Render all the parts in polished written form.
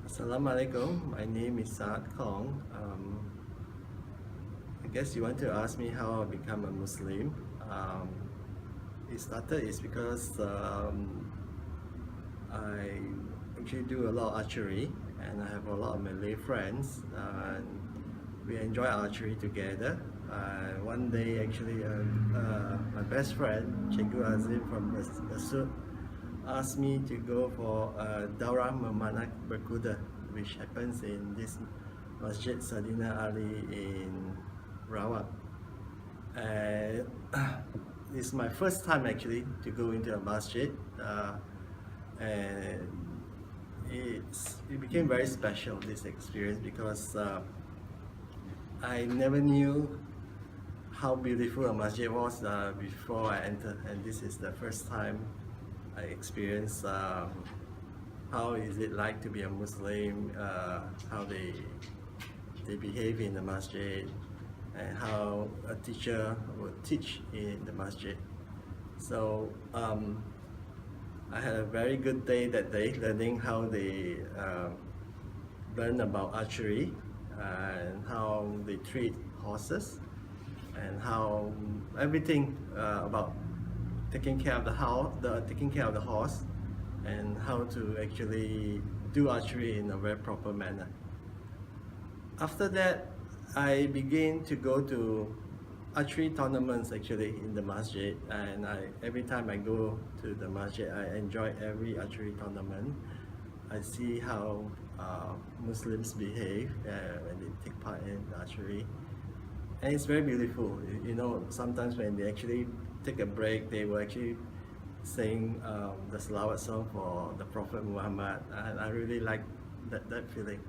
Assalamu alaikum. My name is Saad Kong. I guess you want to ask me how I become a Muslim. It started is because I actually do a lot of archery, and I have a lot of Malay friends. And we enjoy archery together. One day, actually, my best friend, Cikgu Azim from Besut, asked me to go for Daurah Memanak Berkuda, which happens in this Masjid Sadina Ali in Rawak. And it's my first time actually to go into a masjid, and it became very special, this experience, because I never knew how beautiful a masjid was before I entered, and this is the first time I experienced how is it like to be a Muslim, how they behave in the masjid, and how a teacher would teach in the masjid. So I had a very good day that day, learning how they learn about archery and how they treat horses, and how everything about taking care of the house, taking care of the horse, and how to actually do archery in a very proper manner. After that, I began to go to archery tournaments actually in the masjid, and every time I go to the masjid, I enjoy every archery tournament. I see how Muslims behave when they take part in archery, and it's very beautiful. You know, sometimes when they actually take a break, they will actually sing the Salawat song for the Prophet Muhammad, and I really like that feeling.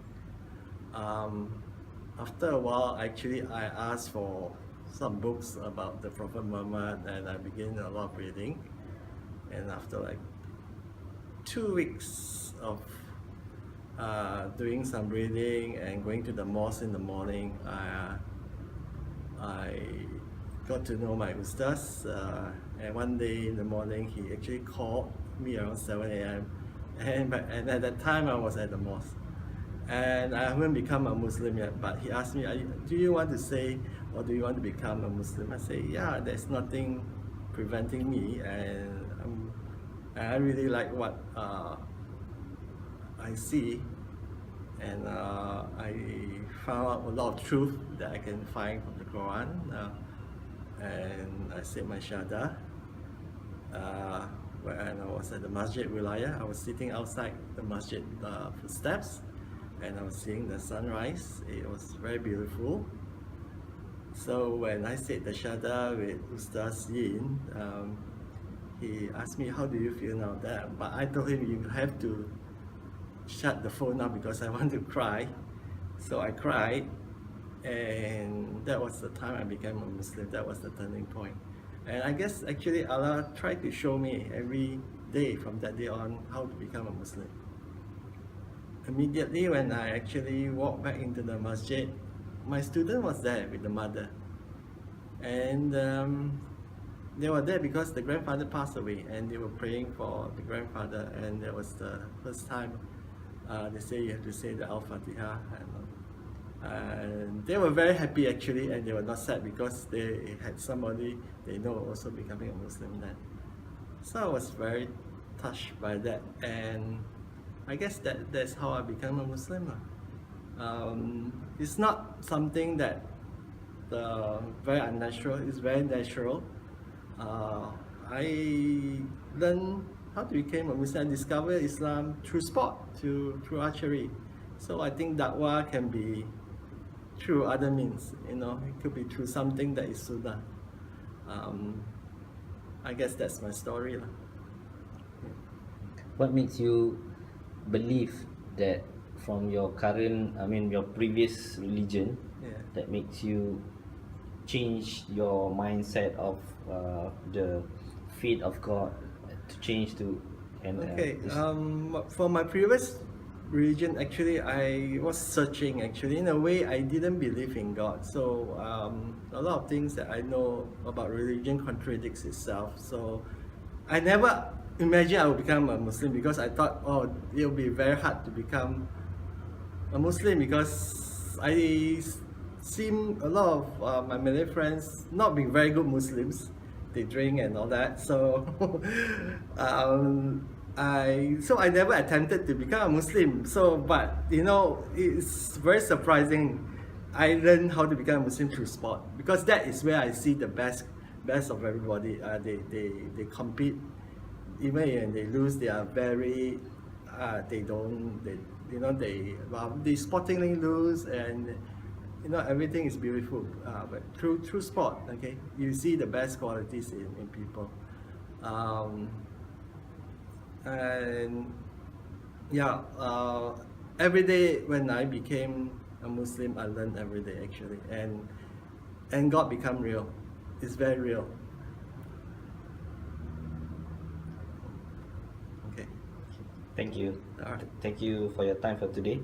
After a while, actually, I asked for some books about the Prophet Muhammad, and I began a lot of reading. And after like 2 weeks of doing some reading and going to the mosque in the morning, I got to know my Ustaz, and one day in the morning he actually called me around 7 a.m. and at that time I was at the mosque, and I haven't become a Muslim yet, but he asked me, do you want to say, or do you want to become a Muslim? I say, yeah, there's nothing preventing me, and I really like what I see, and I found out a lot of truth that I can find from the Quran, and I said my Shahada. When I was at the Masjid Wilayah, I was sitting outside the Masjid steps, and I was seeing the sunrise. It was very beautiful. So when I said the Shahada with Ustaz Yin, he asked me, how do you feel now? But I told him, you have to shut the phone now because I want to cry. So I cried, and that was the time I became a Muslim. That was the turning point. And I guess actually Allah tried to show me every day from that day on how to become a Muslim. Immediately when I actually walked back into the masjid, my student was there with the mother, and they were there because the grandfather passed away, and they were praying for the grandfather, and that was the first time they say you have to say the Al-Fatiha, and they were very happy actually, and they were not sad because they had somebody they know also becoming a Muslim then. So I was very touched by that, and I guess that's how I became a Muslim. It's not something that very unnatural, it's very natural. I learned how to become a Muslim. I discovered Islam through sport, through archery. So I think Dakwah can be through other means, you know, it could be through something that is Sunnah. I guess that's my story. Yeah. What makes you believe that from your current, your previous religion, that makes you change your mindset of the faith of God to change to for my previous religion, actually I was searching. Actually, in a way, I didn't believe in God, so a lot of things that I know about religion contradicts itself. So I never imagined I would become a Muslim, because I thought, oh, it'll be very hard to become a Muslim because I seen a lot of my Malay friends not being very good Muslims. They drink and all that. So I never attempted to become a Muslim. So, but you know, it's very surprising. I learned how to become a Muslim through sport because that is where I see the best of everybody. They compete. Even when they lose, they are very they don't they you know they sportingly lose, and you know everything is beautiful. But through sport, okay, you see the best qualities in people. And yeah, every day when I became a Muslim, I learned every day actually, and God become real. It's very real. Okay. Thank you. All right. Thank you for your time for today.